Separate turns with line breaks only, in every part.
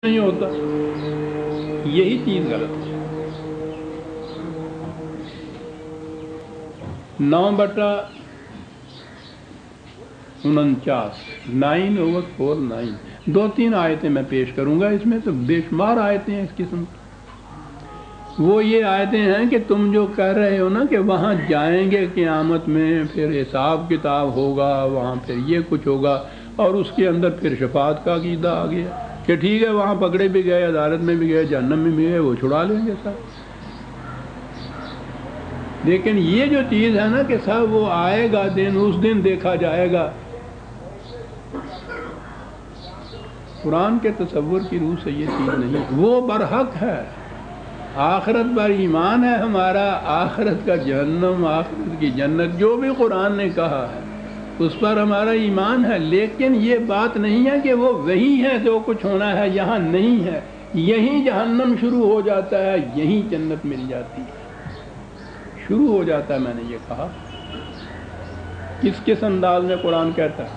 نہیں ہوتا، یہی چیز غلط ہے۔ 9/49 9/49 2-3 آیتیں میں پیش کروں گا، اس میں تو بے شمار آیتیں ہیں اس قسم کی۔ وہ یہ آیتیں ہیں کہ تم جو کہہ رہے ہو نا کہ وہاں جائیں گے قیامت میں، پھر حساب کتاب ہوگا، وہاں پھر یہ کچھ ہوگا، اور اس کے اندر پھر شفاعت کا عقیدہ آ گیا کہ ٹھیک ہے وہاں پکڑے بھی گئے، عدالت میں بھی گئے، جہنم میں بھی گئے، وہ چھڑا لیں گے صاحب۔ لیکن یہ جو چیز ہے نا کہ صاحب وہ آئے گا دن، اس دن دیکھا جائے گا، قرآن کے تصور کی روح سے یہ چیز نہیں، وہ برحق ہے۔ آخرت پر ایمان ہے ہمارا، آخرت کا جہنم، آخرت کی جنت، جو بھی قرآن نے کہا ہے اس پر ہمارا ایمان ہے، لیکن یہ بات نہیں ہے کہ وہ وہی ہے جو کچھ ہونا ہے، یہاں نہیں ہے۔ یہیں جہنم شروع ہو جاتا ہے، یہیں جنت مل جاتی ہے، شروع ہو جاتا ہے۔ میں نے یہ کہا کس انداز میں قرآن کہتا ہے،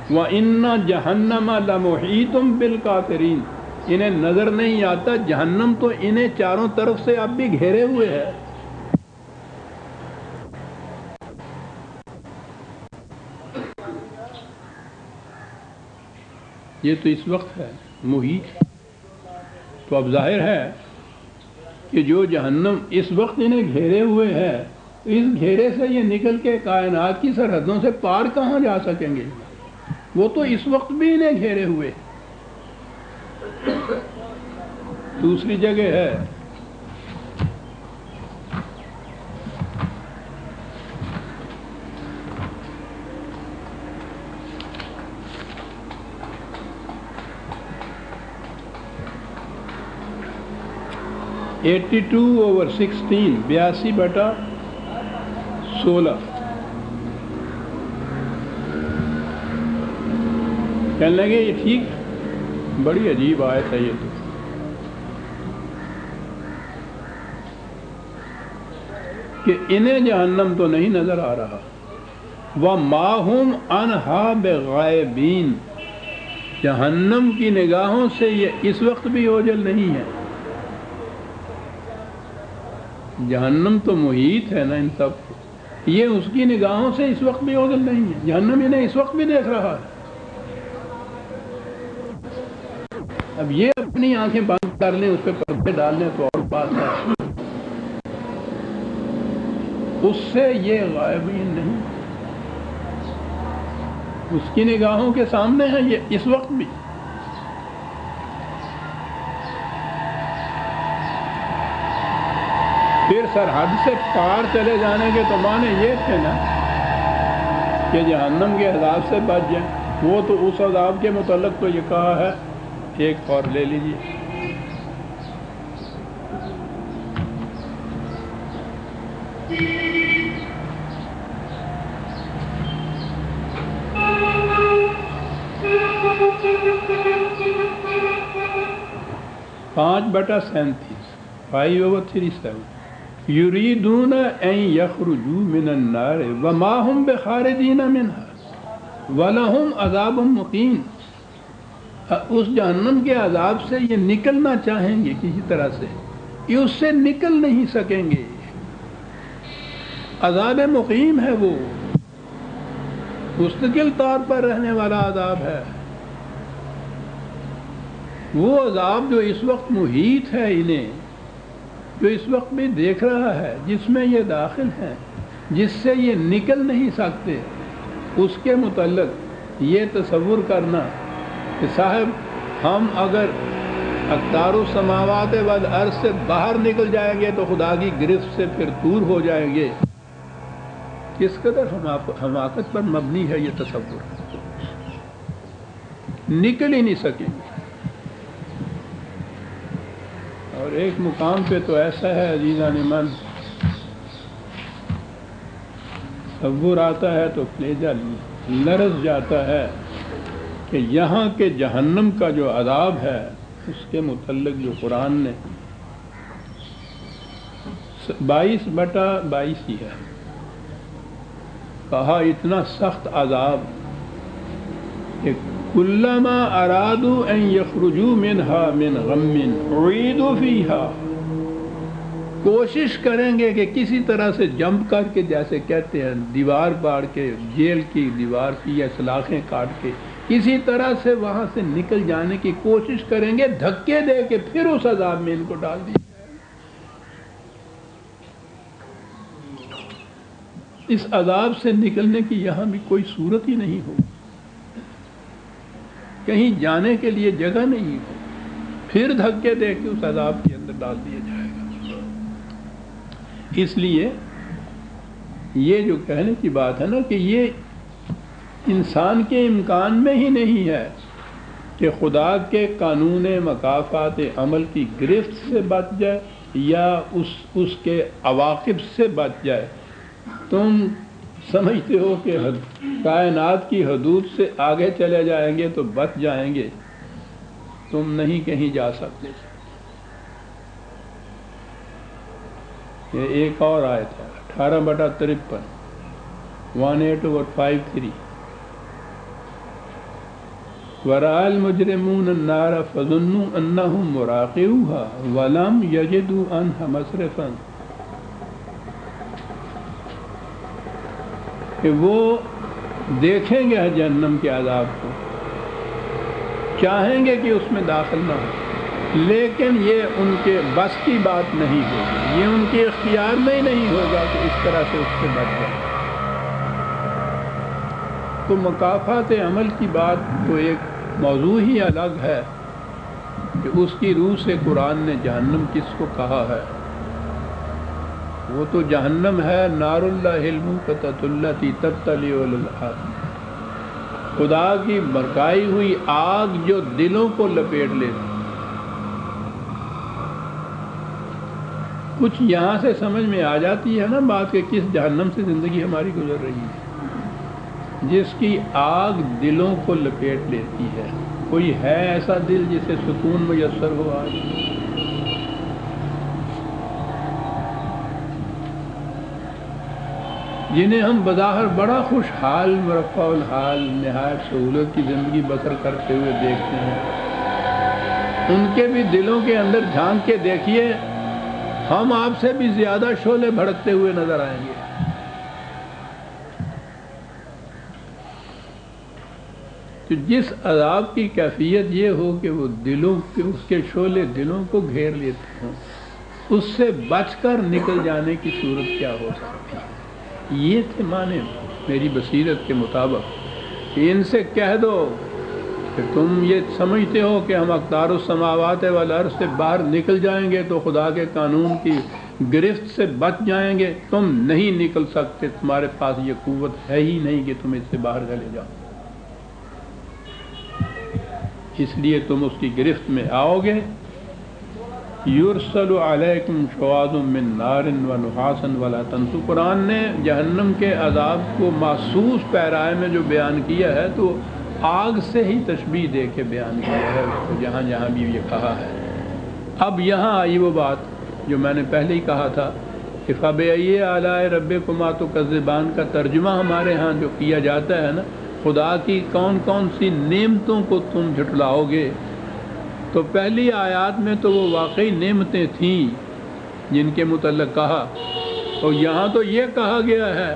وَإِنَّ جَهَنَّمَ لَمُحِيطٌ بِالْكَافِرِينَ، انہیں نظر نہیں آتا جہنم تو انہیں چاروں طرف سے اب بھی گھیرے ہوئے ہے۔ یہ تو اس وقت ہے محیط، تو اب ظاہر ہے کہ جو جہنم اس وقت انہیں گھیرے ہوئے ہے، اس گھیرے سے یہ نکل کے کائنات کی سرحدوں سے پار کہاں جا سکیں گے؟ وہ تو اس وقت بھی انہیں گھیرے ہوئے۔ دوسری جگہ ہے (82/16) 82/16 کہنے لگے یہ ٹھیک، بڑی عجیب آیت ہے یہ تو، کہ انہیں جہنم تو نہیں نظر آ رہا، وَمَا هُمْ عَنْهَا بِغَائِبِينَ، جہنم کی نگاہوں سے یہ اس وقت بھی اوجھل نہیں ہے۔ جہنم تو محیط ہے نا ان سب کو، یہ اس کی نگاہوں سے اس وقت بھی اوجھل نہیں ہے، جہنم انہیں اس وقت بھی دیکھ رہا ہے۔ اب یہ اپنی آنکھیں بند کر لیں، اس پہ پردے ڈال لیں تو اور بات ہے، اس سے یہ غائبین نہیں، اس کی نگاہوں کے سامنے ہے یہ اس وقت بھی۔ پھر سرحد سے پار چلے جانے کے تو معنی یہ تھے نا کہ جہنم کے عذاب سے بچ جائیں، وہ تو اس عذاب کے متعلق تو یہ کہا ہے، ایک اور لے لیجیے، (5/37) 5/37 یریدون ان یخرجوا من النار وما هم بخارجین منها ولہم عذاب مقیم، اس جہنم کے عذاب سے یہ نکلنا چاہیں گے کسی طرح سے، یہ اس سے نکل نہیں سکیں گے، عذاب مقیم ہے، وہ مستقل طور پر رہنے والا عذاب ہے، وہ عذاب جو اس وقت محیط ہے انہیں، جو اس وقت بھی دیکھ رہا ہے، جس میں یہ داخل ہیں، جس سے یہ نکل نہیں سکتے، اس کے متعلق یہ تصور کرنا کہ صاحب ہم اگر اقطار السماوات والارض سے باہر نکل جائیں گے تو خدا کی گرفت سے پھر دور ہو جائیں گے، کس قدر حماقت پر مبنی ہے یہ تصور، نکل ہی نہیں سکیں گے۔ اور ایک مقام پہ تو ایسا ہے عزیزان من، تصور آتا ہے تو کلیجہ لرز جاتا ہے کہ یہاں کے جہنم کا جو عذاب ہے اس کے متعلق جو قرآن نے 22/22 ہی ہے، کہا اتنا سخت عذاب کہ کلما ارادوا ان یخرجوا منها من غم اعیدوا فیہا، کوشش کریں گے کہ کسی طرح سے جمپ کر کے، جیسے کہتے ہیں دیوار پاڑ کے، جیل کی دیوار کی یا سلاخیں کاٹ کے کسی طرح سے وہاں سے نکل جانے کی کوشش کریں گے، دھکے دے کے پھر اس عذاب میں ان کو ڈال دیا جائے گا۔ اس عذاب سے نکلنے کی یہاں بھی کوئی صورت ہی نہیں ہو، کہیں جانے کے لیے جگہ نہیں ہو، پھر دھکے دے کے اس عذاب کے اندر ڈال دیا جائے گا۔ اس لیے یہ جو کہنے کی بات ہے نا کہ یہ انسان کے امکان میں ہی نہیں ہے کہ خدا کے قانون مکافات عمل کی گرفت سے بچ جائے یا اس کے عواقب سے بچ جائے۔ تم سمجھتے ہو کہ کائنات کی حدود سے آگے چلے جائیں گے تو بچ جائیں گے، تم نہیں کہیں جا سکتے۔ یہ ایک اور آیت ہے 18/53 18/53 وَرَأَى الْمُجْرِمُونَ النَّارَ فَظُنُّوا أَنَّهُمْ مُرَاقِعُوهَا وَلَمْ يَجِدُوا عَنْهَا مَصْرِفًا، کہ وہ دیکھیں گے جہنم کے عذاب کو، چاہیں گے کہ اس میں داخل نہ ہو، لیکن یہ ان کے بس کی بات نہیں ہوگی، یہ ان کے اختیار میں ہی نہیں ہوگا کہ اس طرح سے اس سے بچ جائے۔ تو مکافات عمل کی بات تو ایک موضوع ہی الگ ہے کہ اس کی روح سے قرآن نے جہنم کس کو کہا ہے۔ وہ تو جہنم ہے نار اللہ الموقدۃ التی تطلع علی الافئدہ، خدا کی بھڑکائی ہوئی آگ جو دلوں کو لپیٹ لیتی۔ کچھ یہاں سے سمجھ میں آ جاتی ہے نا بات کہ کس جہنم سے زندگی ہماری گزر رہی ہے، جس کی آگ دلوں کو لپیٹ لیتی ہے۔ کوئی ہے ایسا دل جسے سکون میسر ہو آج؟ جنہیں ہم بظاہر بڑا خوشحال مرفع الحال نہایت سہولت کی زندگی بسر کرتے ہوئے دیکھتے ہیں، ان کے بھی دلوں کے اندر جھانک کے دیکھیے، ہم آپ سے بھی زیادہ شعلے بھڑکتے ہوئے نظر آئیں گے۔ تو جس عذاب کی کیفیت یہ ہو کہ وہ دلوں کے اس کے شعلے دلوں کو گھیر لیتے ہوں، اس سے بچ کر نکل جانے کی صورت کیا ہو سکتی ہے؟ یہ تھے معنی میری بصیرت کے مطابق کہ ان سے کہہ دو کہ تم یہ سمجھتے ہو کہ ہم اقدار السماوات والارض سے باہر نکل جائیں گے تو خدا کے قانون کی گرفت سے بچ جائیں گے، تم نہیں نکل سکتے، تمہارے پاس یہ قوت ہے ہی نہیں کہ تم اس سے باہر چلے جاؤ، اس لیے تم اس کی گرفت میں آؤ گے۔ یرسل علیکم شواظ من نار ونحاس ولا تنسوا، قرآن نے جہنم کے عذاب کو محسوس پیرائے میں جو بیان کیا ہے تو آگ سے ہی تشبیہ دے کے بیان کیا ہے جہاں جہاں بھی یہ کہا ہے۔ اب یہاں آئی وہ بات جو میں نے پہلے ہی کہا تھا کہ فَبِأَيِّ آلَاءِ رَبِّكُمَا تُكَذِّبَانِ کا ترجمہ ہمارے ہاں جو کیا جاتا ہے نا، خدا کی کون کون سی نعمتوں کو تم جھٹلاؤ گے، تو پہلی آیات میں تو وہ واقعی نعمتیں تھیں جن کے متعلق کہا، اور یہاں تو یہ کہا گیا ہے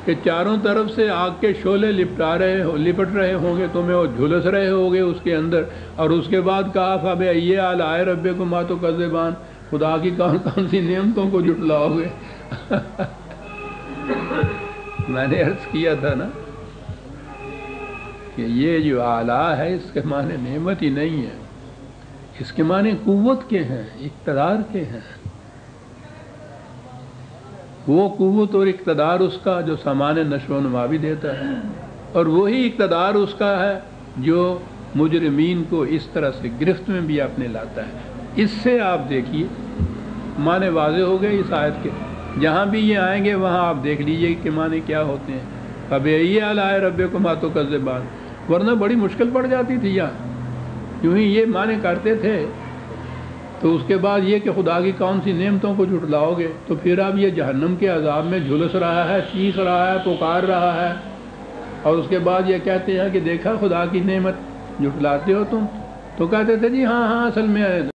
کہ چاروں طرف سے آگ کے شعلے لپٹ رہے ہوں گے تمہیں اور جھلس رہے ہوگے اس کے اندر، اور اس کے بعد کہا فَبِأَيِّ آلَاءِ رَبِّكُمَا تُكَذِّبَانِ، خدا کی کون کون سی نعمتوں کو جھٹلاؤ گے۔ میں نے عرض کیا تھا نا کہ یہ جو آلہ ہے اس کے معنی نعمت ہی نہیں ہے، اس کے معنی قوت کے ہیں، اقتدار کے ہیں۔ وہ قوت اور اقتدار اس کا جو سامان نشو و نما بھی دیتا ہے، اور وہی اقتدار اس کا ہے جو مجرمین کو اس طرح سے گرفت میں بھی اپنے لاتا ہے۔ اس سے آپ دیکھیے معنی واضح ہو گئے اس آیت کے، جہاں بھی یہ آئیں گے وہاں آپ دیکھ لیجئے کہ معنی کیا ہوتے ہیں۔ فَبِأَيِّ آلَاءِ رَبِّكُمَا تُكَذِّبَانِ، ورنہ بڑی مشکل پڑ جاتی تھی یہاں، یوں ہی یہ معنی کرتے تھے تو اس کے بعد یہ کہ خدا کی کون سی نعمتوں کو جھٹلاؤ گے، تو پھر اب یہ جہنم کے عذاب میں جھلس رہا ہے، چیخ رہا ہے، پکار رہا ہے، اور اس کے بعد یہ کہتے ہیں کہ دیکھا خدا کی نعمت جھٹلاتے ہو تم؟ تو کہتے تھے جی ہاں ہاں اصل میں